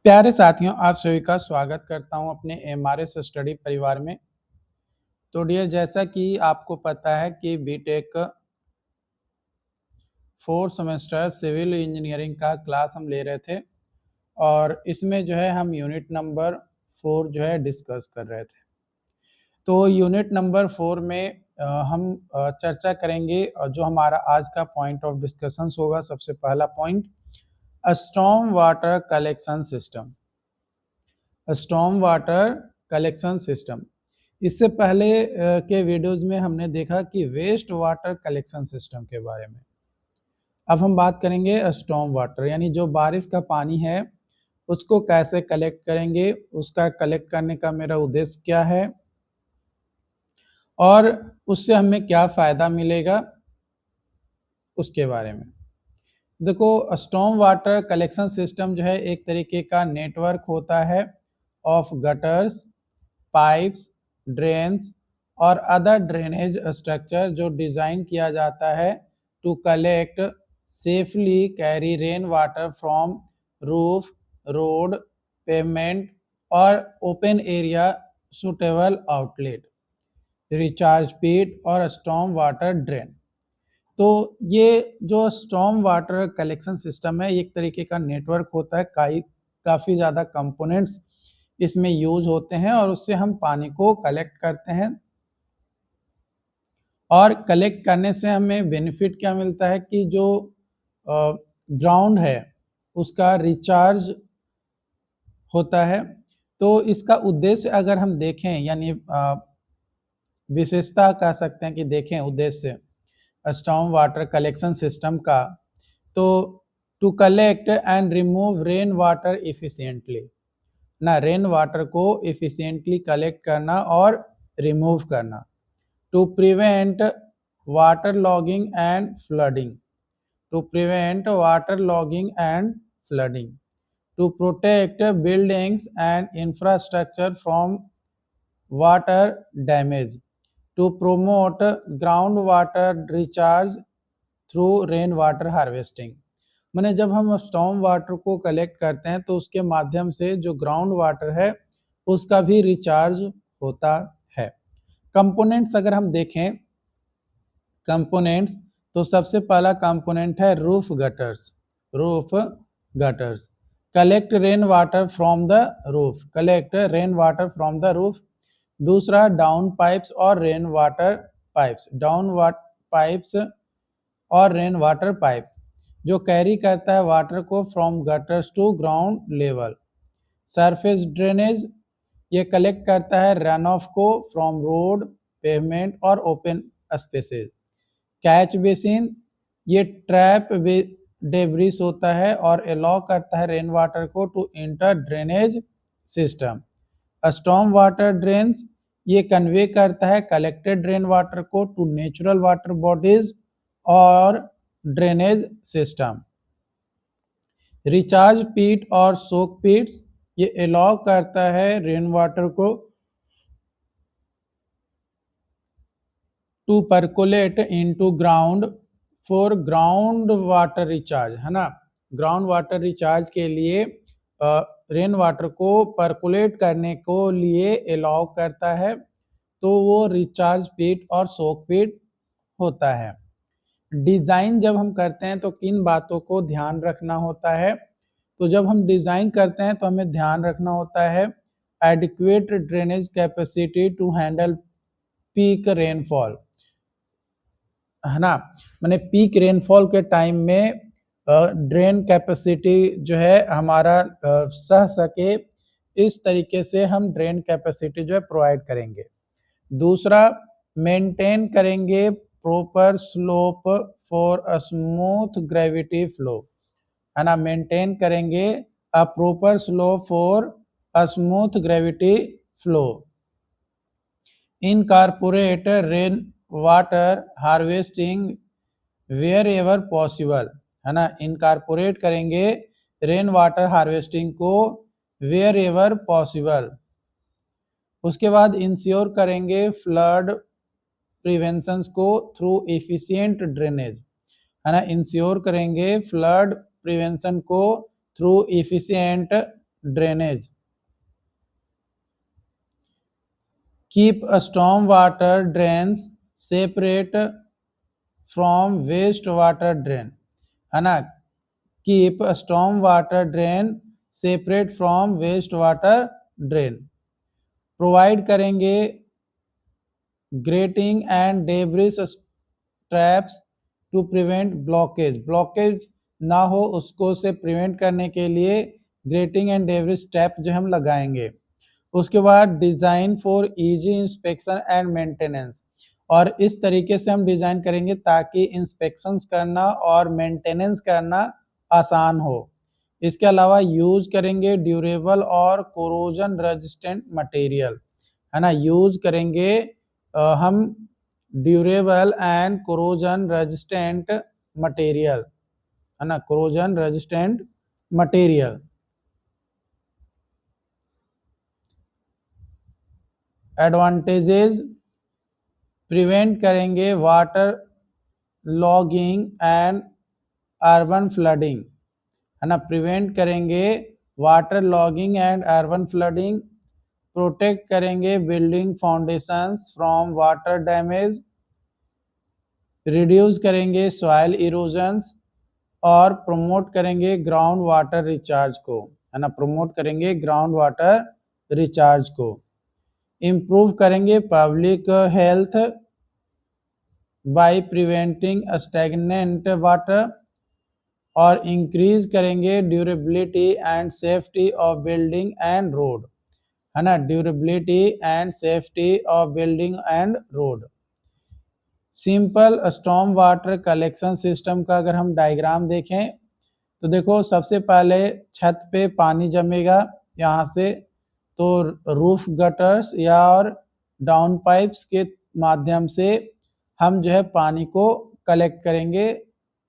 प्यारे साथियों, आप सभी का स्वागत करता हूं अपने एमआरएस स्टडी परिवार में। तो डियर, जैसा कि आपको पता है कि बीटेक 4 सेमेस्टर सिविल इंजीनियरिंग का क्लास हम ले रहे थे और इसमें जो है हम यूनिट नंबर 4 जो है डिस्कस कर रहे थे। तो यूनिट नंबर 4 में हम चर्चा करेंगे और जो हमारा आज का पॉइंट ऑफ डिस्कशन होगा, सबसे पहला point storm water collection system. Storm water collection system. इससे पहले के वीडियोस में हमने देखा कि वेस्ट वाटर कलेक्शन सिस्टम के बारे में। अब हम बात करेंगे स्टॉर्म वाटर, यानी जो बारिश का पानी है उसको कैसे कलेक्ट करेंगे, उसका कलेक्ट करने का मेरा उद्देश्य क्या है और उससे हमें क्या फ़ायदा मिलेगा, उसके बारे में। देखो, स्टॉर्म वाटर कलेक्शन सिस्टम जो है एक तरीके का नेटवर्क होता है ऑफ गटर्स, पाइप्स, ड्रेन्स और अदर ड्रेनेज स्ट्रक्चर जो डिज़ाइन किया जाता है to collect safely carry rain water from roof, road, pavement और open area suitable outlet, recharge pit और स्टॉर्म वाटर ड्रेन। तो ये जो स्टॉर्म वाटर कलेक्शन सिस्टम है एक तरीके का नेटवर्क होता है, काफ़ी ज़्यादा कंपोनेंट्स इसमें यूज होते हैं और उससे हम पानी को कलेक्ट करते हैं। और कलेक्ट करने से हमें बेनिफिट क्या मिलता है कि जो ग्राउंड है उसका रिचार्ज होता है। तो इसका उद्देश्य अगर हम देखें, यानी विशेषता कह सकते हैं कि देखें उद्देश्य स्टॉर्म वाटर कलेक्शन सिस्टम का, तो to collect and remove rain water efficiently, ना रेन वाटर को इफिशिएंटली कलेक्ट करना और रिमूव करना, to prevent water logging and flooding, to prevent water logging and flooding, to protect buildings and infrastructure from water damage, to promote ground water recharge through rain water harvesting. मैंने जब हम storm water को collect करते हैं तो उसके माध्यम से जो ग्राउंड वाटर है उसका भी रिचार्ज होता है। कंपोनेंट्स अगर हम देखें कंपोनेंट्स, तो सबसे पहला कंपोनेंट है roof gutters. Roof gutters collect rain water from the roof, collect rain water from the roof. दूसरा डाउन पाइप्स और rain water pipes, down pipes और रेन वाटर पाइप्स जो कैरी करता है वाटर को from gutters to ground level. Surface drainage ये collect करता है रन ऑफ को फ्रॉम रोड, पेवमेंट और ओपन स्पेसेस। कैच बेसिन ये ट्रैप डेब्रिस होता है और अलाउ करता है रेन वाटर को to enter drainage system. Storm water drains ये कन्वे करता है कलेक्टेड रेन वाटर को टू नेचुरल वाटर बॉडीज और ड्रेनेज सिस्टम। रिचार्ज पिट और सोक पिट्स ये अलाउ करता है रेन वाटर को to percolate into ground for ground water recharge, है ना। ग्राउंड वाटर रिचार्ज के लिए रेन वाटर को परकोलेट करने को लिए अलाउ करता है, तो वो रिचार्ज पिट और सोक पिट होता है। डिज़ाइन जब हम करते हैं तो किन बातों को ध्यान रखना होता है, तो जब हम डिज़ाइन करते हैं तो हमें ध्यान रखना होता है adequate drainage capacity to handle peak rainfall, है ना। मैंने पीक रेनफॉल के टाइम में ड्रेन कैपेसिटी जो है हमारा सह सके, इस तरीके से हम ड्रेन कैपेसिटी जो है प्रोवाइड करेंगे। दूसरा, मेंटेन करेंगे proper slope for a smooth gravity flow, है ना। मेंटेन करेंगे a proper slope for a smooth gravity flow. Incorporate rain water harvesting wherever possible, है ना। इनकॉर्पोरेट करेंगे रेन वाटर हार्वेस्टिंग को वेयर एवर पॉसिबल। उसके बाद इंश्योर करेंगे फ्लड प्रिवेंशन को थ्रू एफिशिएंट ड्रेनेज, है ना। इंश्योर करेंगे फ्लड प्रिवेंशन को थ्रू एफिशिएंट drainage. Keep a storm water drains separate from wastewater drain, है ना. Keep a storm water drain separate from wastewater drain. Provide करेंगे grating and debris traps to prevent blockage. Blockage ना हो उसको से prevent करने के लिए ग्रेटिंग एंड डेब्रिस ट्रैप जो हम लगाएंगे. उसके बाद design for easy inspection and maintenance, और इस तरीके से हम डिजाइन करेंगे ताकि इंस्पेक्शंस करना और मेंटेनेंस करना आसान हो. इसके अलावा यूज करेंगे ड्यूरेबल और कोरोजन रेजिस्टेंट मटेरियल, है ना. यूज करेंगे हम durable and corrosion resistant material, है ना. Corrosion resistant material. Advantages, prevent करेंगे water logging and urban flooding, है ना. प्रिवेंट करेंगे water logging and urban flooding. Protect करेंगे building foundations from water damage. Reduce करेंगे सॉइल इरोजन्स और प्रमोट करेंगे ग्राउंड वाटर रिचार्ज को, है ना. प्रमोट करेंगे ग्राउंड वाटर रिचार्ज को. इम्प्रूव करेंगे public health by preventing stagnant water, और इंक्रीज करेंगे durability and safety of building and road, है ना. Durability and safety of building and road. Simple storm water collection system का अगर हम डायग्राम देखें तो देखो, सबसे पहले छत पे पानी जमेगा यहाँ से, तो रूफ गटर्स या और डाउन पाइप्स के माध्यम से हम जो है पानी को कलेक्ट करेंगे.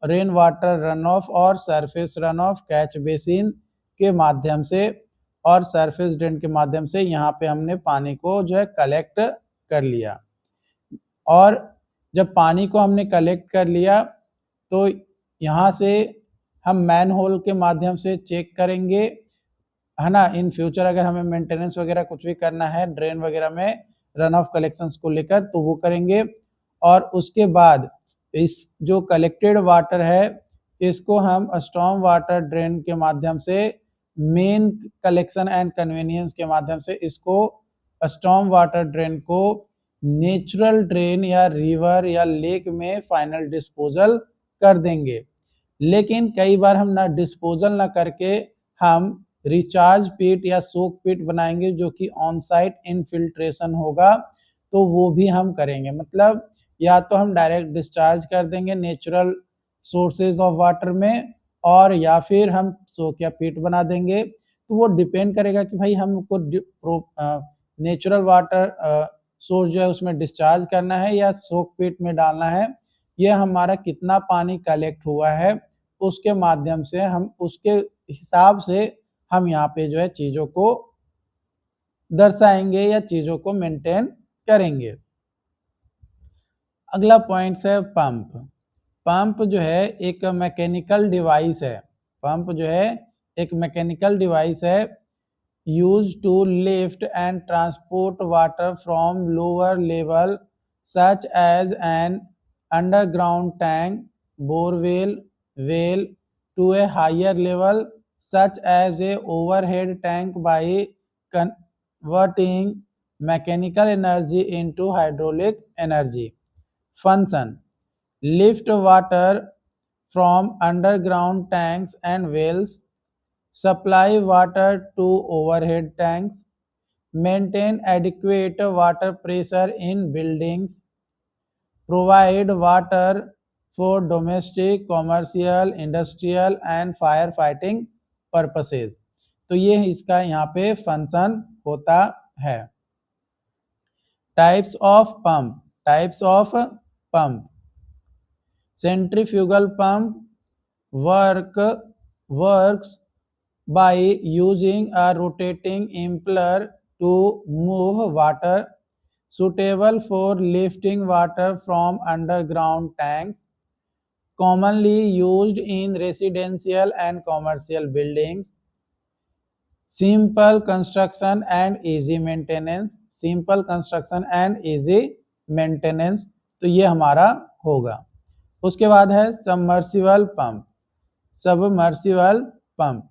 रेन वाटर रन ऑफ और surface run of catch basin के माध्यम से और सरफेस ड्रेन के माध्यम से यहाँ पे हमने पानी को जो है कलेक्ट कर लिया. और जब पानी को हमने कलेक्ट कर लिया तो यहाँ से हम मैन होल के माध्यम से चेक करेंगे, है ना. इन फ्यूचर अगर हमें मेंटेनेंस वगैरह कुछ भी करना है ड्रेन वगैरह में रन ऑफ कलेक्शंस को लेकर तो वो करेंगे. और उसके बाद इस जो कलेक्टेड वाटर है इसको हम स्टॉर्म वाटर ड्रेन के माध्यम से मेन कलेक्शन एंड कन्वीनियंस के माध्यम से इसको स्टॉर्म वाटर ड्रेन को नेचुरल ड्रेन या रिवर या लेक में फाइनल डिस्पोजल कर देंगे. लेकिन कई बार हम ना डिस्पोजल ना करके हम रिचार्ज पिट या सोक पिट बनाएंगे जो कि ऑन साइट इनफिल्ट्रेशन होगा, तो वो भी हम करेंगे. मतलब या तो हम डायरेक्ट डिस्चार्ज कर देंगे नेचुरल सोर्सेज ऑफ वाटर में, और या फिर हम सोक या पिट बना देंगे. तो वो डिपेंड करेगा कि भाई हमको नेचुरल वाटर सोर्स जो है उसमें डिस्चार्ज करना है या सोक पिट में डालना है. ये हमारा कितना पानी कलेक्ट हुआ है उसके माध्यम से हम उसके हिसाब से हम यहाँ पे जो है चीजों को दर्शाएंगे या चीजों को मेंटेन करेंगे. अगला पॉइंट है पंप. पंप जो है एक मैकेनिकल डिवाइस है. पंप जो है एक मैकेनिकल डिवाइस है used to lift and transport water from lower level such as an underground tank, borewell, well to a higher level such as a overhead tank by converting mechanical energy into hydraulic energy. Function: lift water from underground tanks and wells, supply water to overhead tanks, maintain adequate water pressure in buildings, provide water for domestic, commercial, industrial and fire fighting purposes. तो ये इसका यहाँ पे function होता है. Types of pump. Types of pump. Centrifugal pump works by using a rotating impeller to move water, suitable for lifting water from underground tanks, commonly used in residential and commercial buildings. Simple construction and easy maintenance, simple construction and easy maintenance, तो ये हमारा होगा। उसके बाद है submersible pump, submersible pump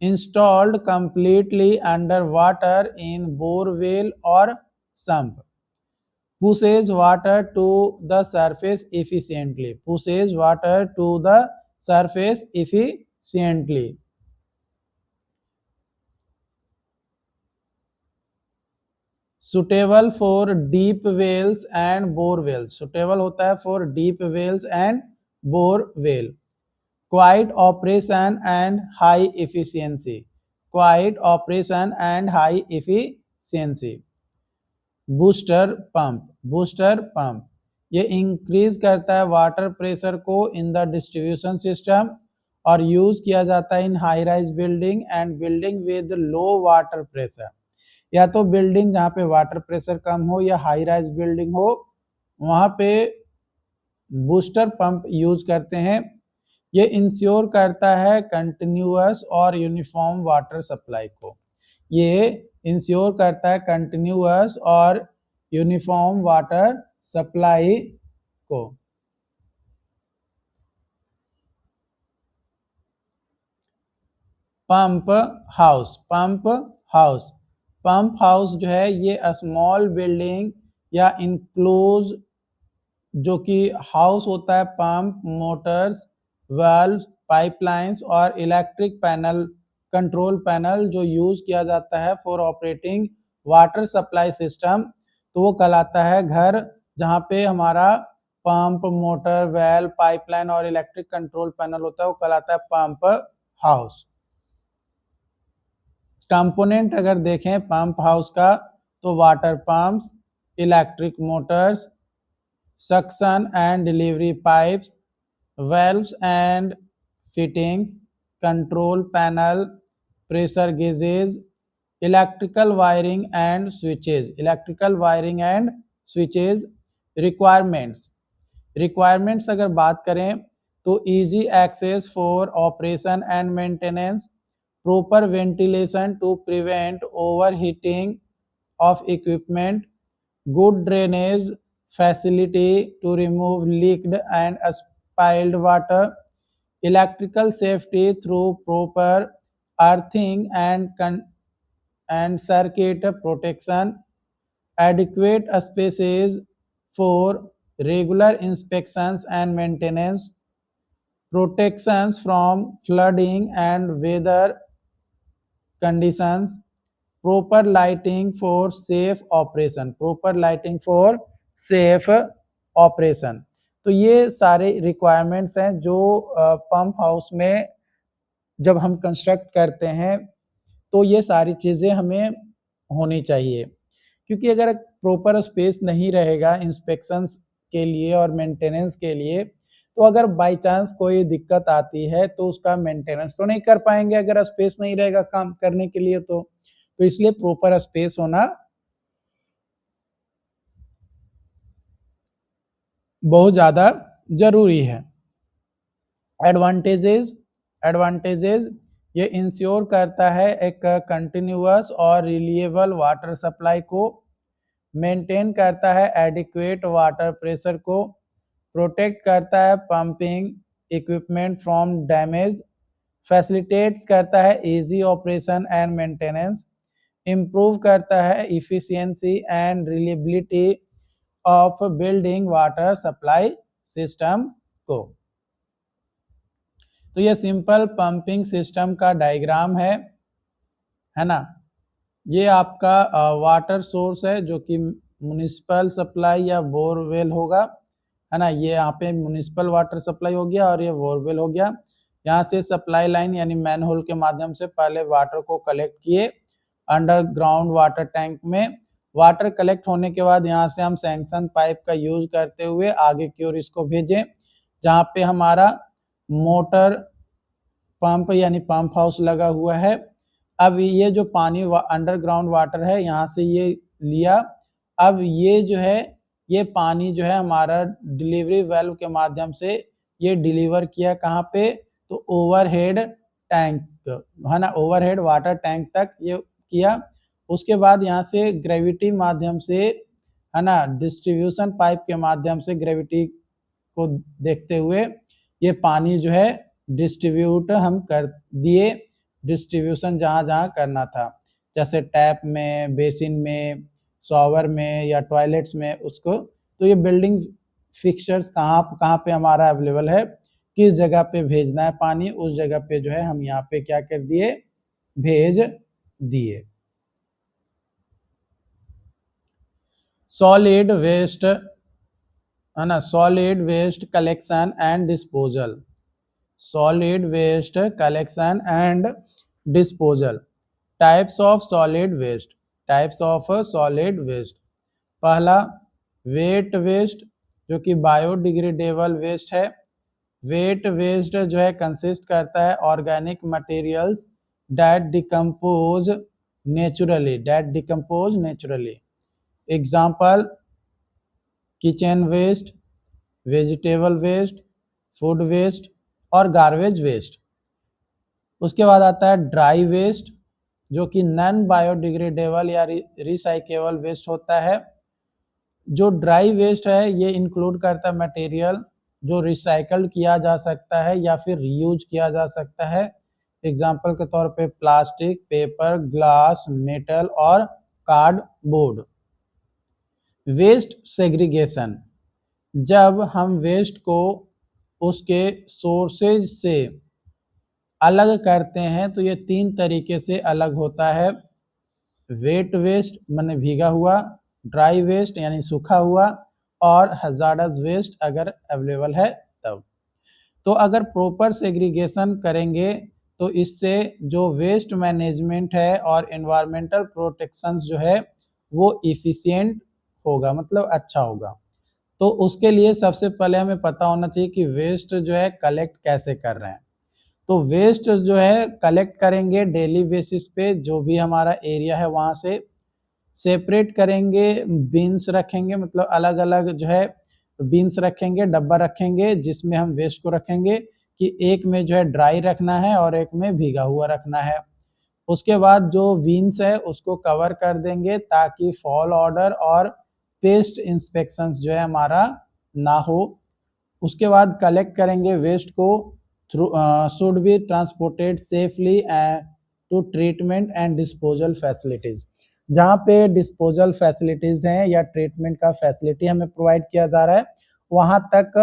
installed completely under water in borewell और sump, pushes water to the surface efficiently, pushes water to the surface efficiently, suitable for deep wells and bore wells, suitable होता है for deep wells and bore well, quiet operation and high efficiency, quiet operation and high efficiency, booster pump, booster pump ये increase करता है water pressure को in the distribution system और use किया जाता है इन high rise building and building with low water pressure, या तो बिल्डिंग जहाँ पे वाटर प्रेशर कम हो या हाई राइज बिल्डिंग हो वहाँ पे बूस्टर पंप यूज करते हैं। ये इंश्योर करता है कंटिन्यूअस और यूनिफॉर्म वाटर सप्लाई को, ये इंश्योर करता है कंटिन्यूअस और यूनिफॉर्म वाटर सप्लाई को। Pump house, pump house, pump house जो है ये स्मॉल बिल्डिंग या इनक्लोज जो कि हाउस होता है पंप, मोटर्स, वाल्व्स, पाइपलाइंस और इलेक्ट्रिक पैनल, कंट्रोल पैनल जो यूज किया जाता है for operating water supply system, तो वो कहलाता है घर जहाँ पे हमारा पंप, मोटर, वेल, पाइपलाइन और इलेक्ट्रिक कंट्रोल पैनल होता है, वो कहलाता है पंप हाउस। कंपोनेंट अगर देखें पंप हाउस का तो water pumps, electric Motors, suction and delivery pipes, valves and fittings, control panel, pressure gauges, electrical wiring and switches, electrical wiring and switches, requirements, requirements अगर बात करें तो easy access for operation and maintenance, proper ventilation to prevent overheating of equipment, good drainage facility to remove leaked and spilled water, electrical safety through proper earthing and circuit protection, adequate spaces for regular inspections and maintenance, protections from flooding and weather conditions, proper lighting for safe operation, proper lighting for safe operation। तो ये सारे requirements हैं जो pump house में जब हम construct करते हैं तो ये सारी चीज़ें हमें होनी चाहिए, क्योंकि अगर प्रॉपर स्पेस नहीं रहेगा इंस्पेक्शंस के लिए और मेंटेनेंस के लिए तो अगर बाय चांस कोई दिक्कत आती है तो उसका मेंटेनेंस तो नहीं कर पाएंगे अगर स्पेस नहीं रहेगा काम करने के लिए, तो इसलिए प्रॉपर स्पेस होना बहुत ज़्यादा जरूरी है। एडवांटेजेस, एडवांटेजेस ये इंश्योर करता है एक कंटिन्यूअस और रिलायबल वाटर सप्लाई को, मेंटेन करता है एडिक्वेट वाटर प्रेशर को, प्रोटेक्ट करता है pumping equipment from damage, facilitates करता है easy operation and maintenance, improve करता है efficiency and reliability of building water supply system को। तो ये सिंपल पंपिंग सिस्टम का डायग्राम है ना। ये आपका वाटर सोर्स है जो कि म्युनिसिपल सप्लाई या बोरवेल होगा, है ना। ये यहाँ पे म्युनिसिपल वाटर सप्लाई हो गया और ये बोरवेल हो गया। यहाँ से सप्लाई लाइन यानी मैनहोल के माध्यम से पहले वाटर को कलेक्ट किए अंडरग्राउंड वाटर टैंक में, वाटर कलेक्ट होने के बाद यहाँ से हम सैंक्शन पाइप का यूज करते हुए आगे की ओर इसको भेजें, जहाँ पे हमारा मोटर पंप यानी पंप हाउस लगा हुआ है। अब ये जो पानी अंडरग्राउंड वाटर है यहाँ से ये लिया, अब ये जो है ये पानी जो है हमारा डिलीवरी वाल्व के माध्यम से ये डिलीवर किया कहाँ पे, तो ओवरहेड टैंक है ना ओवरहेड वाटर टैंक तक ये किया। उसके बाद यहाँ से ग्रेविटी माध्यम से है ना डिस्ट्रीब्यूशन पाइप के माध्यम से ग्रेविटी को देखते हुए ये पानी जो है डिस्ट्रीब्यूट हम कर दिए, डिस्ट्रीब्यूशन जहाँ जहाँ करना था जैसे टैप में, बेसिन में, शॉवर में या टॉयलेट्स में उसको। तो ये बिल्डिंग फिक्सचर्स कहाँ कहाँ पे हमारा अवेलेबल है, किस जगह पे भेजना है पानी, उस जगह पे जो है हम यहाँ पे क्या कर दिए, भेज दिए। सॉलिड वेस्ट है ना, solid waste collection and disposal, solid waste collection and disposal. Types of solid waste, types of solid waste. पहला वेट वेस्ट जो कि बायोडिग्रेडेबल वेस्ट है। वेट वेस्ट जो है कंसिस्ट करता है organic materials that decompose naturally, that decompose naturally. Example kitchen waste, vegetable waste, food waste और garbage waste. उसके बाद आता है ड्राई वेस्ट जो कि नॉन बायोडिग्रेडेबल या रिसाइकेबल वेस्ट होता है। जो ड्राई वेस्ट है ये इंक्लूड करता है मटेरियल जो रिसाइकल किया जा सकता है या फिर रीयूज किया जा सकता है। एग्जाम्पल के तौर पे प्लास्टिक, पेपर, ग्लास, मेटल और कार्डबोर्ड। वेस्ट सेग्रीगेशन, जब हम वेस्ट को उसके सोर्सेज से अलग करते हैं तो ये 3 तरीके से अलग होता है। वेट वेस्ट माने भीगा हुआ, ड्राई वेस्ट यानी सूखा हुआ और हजार्डस वेस्ट अगर अवेलेबल है तब। तो अगर प्रॉपर सेग्रीगेशन करेंगे तो इससे जो वेस्ट मैनेजमेंट है और एनवायरमेंटल प्रोटेक्शन जो है वो इफिशिएंट होगा, मतलब अच्छा होगा। तो उसके लिए सबसे पहले हमें पता होना चाहिए कि वेस्ट जो है कलेक्ट कैसे कर रहे हैं। तो वेस्ट जो है कलेक्ट करेंगे डेली बेसिस पे, जो भी हमारा एरिया है वहाँ से सेपरेट करेंगे, बिन्स रखेंगे, मतलब अलग अलग जो है बिन्स रखेंगे, डब्बा रखेंगे जिसमें हम वेस्ट को रखेंगे कि एक में जो है ड्राई रखना है और एक में भीगा हुआ रखना है। उसके बाद जो बिन्स है उसको कवर कर देंगे ताकि फॉल ऑर्डर और पेस्ट इंस्पेक्शंस जो है हमारा ना हो। उसके बाद कलेक्ट करेंगे वेस्ट को should be transported safely to treatment and disposal facilities. जहाँ पे डिस्पोजल फैसिलिटीज हैं या ट्रीटमेंट का फैसिलिटी हमें प्रोवाइड किया जा रहा है वहाँ तक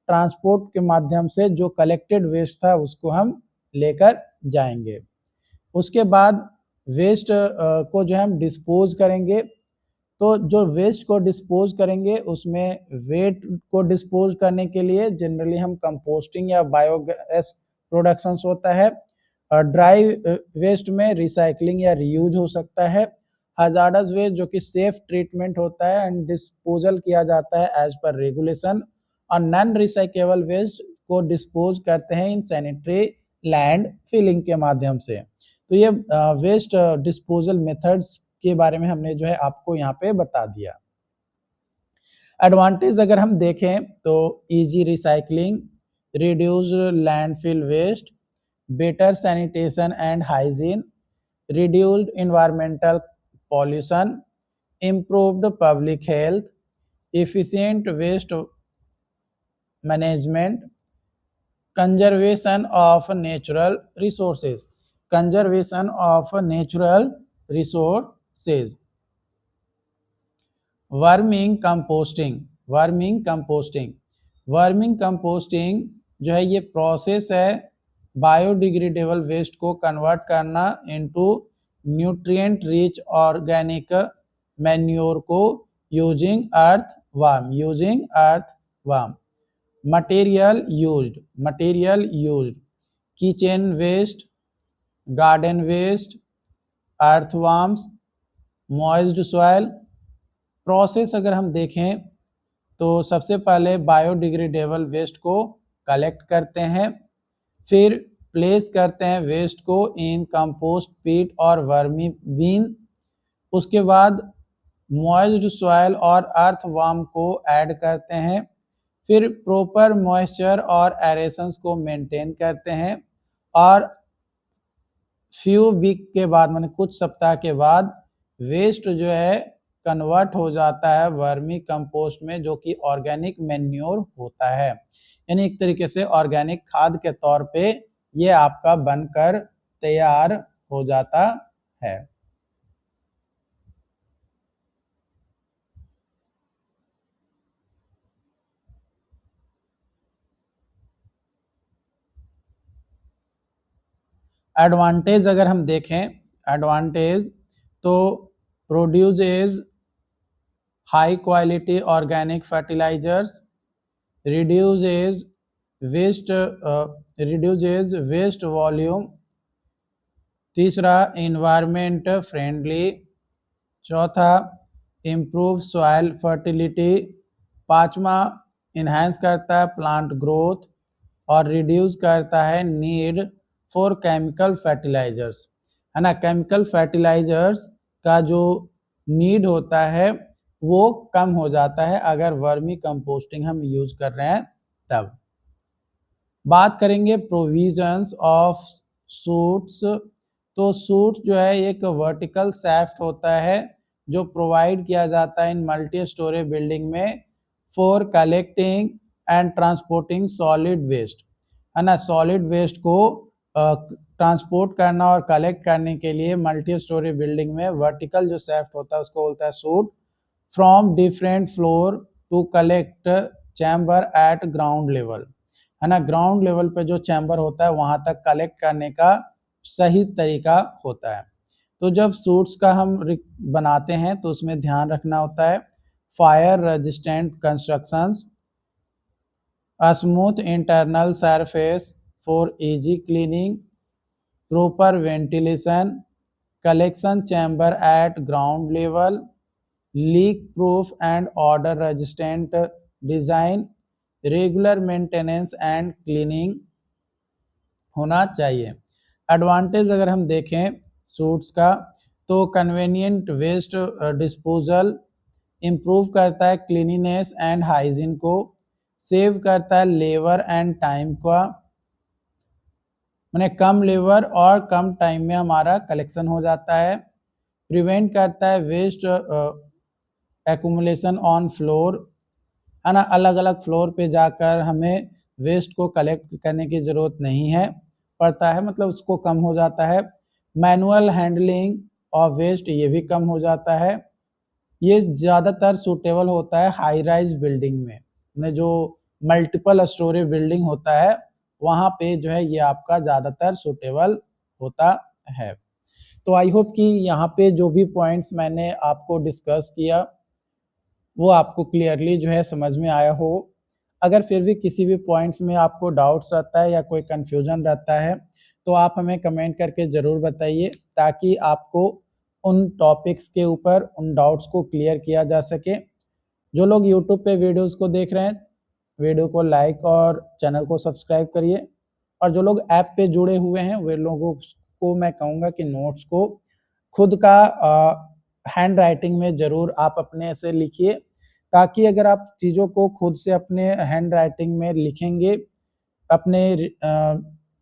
ट्रांसपोर्ट के माध्यम से जो कलेक्टेड वेस्ट था उसको हम लेकर जाएंगे। उसके बाद वेस्ट को जो हम डिस्पोज करेंगे, तो जो वेस्ट को डिस्पोज करेंगे उसमें वेट को डिस्पोज करने के लिए जनरली हम कंपोस्टिंग या बायोगैस प्रोडक्शन होता है। ड्राई वेस्ट में रिसाइकलिंग या रीयूज हो सकता है। हजार्डस वेस्ट जो कि सेफ ट्रीटमेंट होता है एंड डिस्पोजल किया जाता है एज पर रेगुलेशन। और नॉन रिसाइकेबल वेस्ट को डिस्पोज करते हैं इन सैनिटरी लैंड फिलिंग के माध्यम से। तो ये वेस्ट डिस्पोजल मेथड्स के बारे में हमने जो है आपको यहाँ पे बता दिया। एडवांटेज अगर हम देखें तो easy recycling, reduced landfill waste, better sanitation and hygiene, reduced environmental pollution, improved public health, efficient waste management, conservation of natural resources, conservation of natural resources. Worming composting, worming composting, worming composting जो है ये process है biodegradable waste को convert करना into nutrient rich organic manure को using earthworm, using earthworm. Material used, material used kitchen waste, garden waste, earthworms, moist soil. Process अगर हम देखें तो सबसे पहले बायोडिग्रेडेबल वेस्ट को कलेक्ट करते हैं, फिर प्लेस करते हैं वेस्ट को इन कंपोस्ट पीट और वर्मी बीन। उसके बाद मॉइस्ड सॉइल और अर्थवर्म को ऐड करते हैं, फिर प्रॉपर मॉइस्चर और एरेशंस को मेंटेन करते हैं और फ्यू वीक के बाद माने कुछ सप्ताह के बाद वेस्ट जो है कन्वर्ट हो जाता है वर्मी कंपोस्ट में, जो कि ऑर्गेनिक मैन्योर होता है। यानी एक तरीके से ऑर्गेनिक खाद के तौर पे ये आपका बनकर तैयार हो जाता है। एडवांटेज अगर हम देखें, एडवांटेज तो produces high quality organic fertilisers, reduces waste volume, तीसरा इन्वायरमेंट फ्रेंडली, चौथा इम्प्रूव सॉइल फर्टिलिटी, पांचवा इन्हांस करता है प्लांट ग्रोथ और रिड्यूस करता है नीड फॉर केमिकल फर्टिलाइजर्स, है ना। केमिकल फर्टिलाइजर्स का जो नीड होता है वो कम हो जाता है अगर वर्मी कंपोस्टिंग हम यूज कर रहे हैं तब। बात करेंगे प्रोविजंस ऑफ सूट्स, तो सूट जो है एक वर्टिकल सैफ्ट होता है जो प्रोवाइड किया जाता है इन मल्टी स्टोरी बिल्डिंग में for collecting and transporting solid waste, है ना। सॉलिड वेस्ट को ट्रांसपोर्ट करना और कलेक्ट करने के लिए मल्टी स्टोरी बिल्डिंग में वर्टिकल जो सैफ्ट होता है उसको बोलता है chute, from different floor to collect chamber at ground level, है ना। ग्राउंड लेवल पे जो चैम्बर होता है वहां तक कलेक्ट करने का सही तरीका होता है। तो जब सूट्स का हम बनाते हैं तो उसमें ध्यान रखना होता है fire resistant constructions, a smooth internal surface for easy cleaning, proper ventilation, collection chamber at ground level, leak proof and odor resistant design, regular maintenance and cleaning होना चाहिए। एडवांटेज अगर हम देखें सूट्स का तो कन्वेनियंट वेस्ट डिस्पोजल, इम्प्रूव करता है cleanliness and hygiene को, सेव करता है लेबर एंड टाइम का, माने कम लेबर और कम टाइम में हमारा कलेक्शन हो जाता है, प्रिवेंट करता है वेस्ट एक्यूमुलेशन ऑन फ्लोर, है ना। अलग अलग फ्लोर पे जाकर हमें वेस्ट को कलेक्ट करने की ज़रूरत नहीं है पड़ता है, मतलब उसको कम हो जाता है। मैनुअल हैंडलिंग और वेस्ट ये भी कम हो जाता है। ये ज़्यादातर सूटेबल होता है हाई राइज बिल्डिंग में जो मल्टीपल स्टोरी बिल्डिंग होता है वहाँ पे जो है ये आपका ज़्यादातर सूटेबल होता है। तो आई होप कि यहाँ पे जो भी पॉइंट्स मैंने आपको डिस्कस किया वो आपको क्लियरली जो है समझ में आया हो। अगर फिर भी किसी भी पॉइंट्स में आपको डाउट्स रहता है या कोई कंफ्यूजन रहता है तो आप हमें कमेंट करके ज़रूर बताइए ताकि आपको उन टॉपिक्स के ऊपर उन डाउट्स को क्लियर किया जा सके। जो लोग यूट्यूब पे वीडियोस को देख रहे हैं वीडियो को लाइक और चैनल को सब्सक्राइब करिए, और जो लोग ऐप पे जुड़े हुए हैं वे लोगों को मैं कहूँगा कि नोट्स को खुद का हैंड राइटिंग में ज़रूर आप अपने से लिखिए, ताकि अगर आप चीज़ों को खुद से अपने हैंड राइटिंग में लिखेंगे, अपने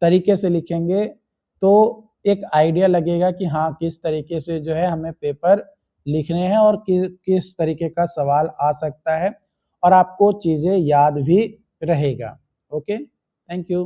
तरीके से लिखेंगे तो एक आइडिया लगेगा कि हाँ किस तरीके से जो है हमें पेपर लिखने हैं और किस तरीके का सवाल आ सकता है, और आपको चीज़ें याद भी रहेगा। Okay, thank you.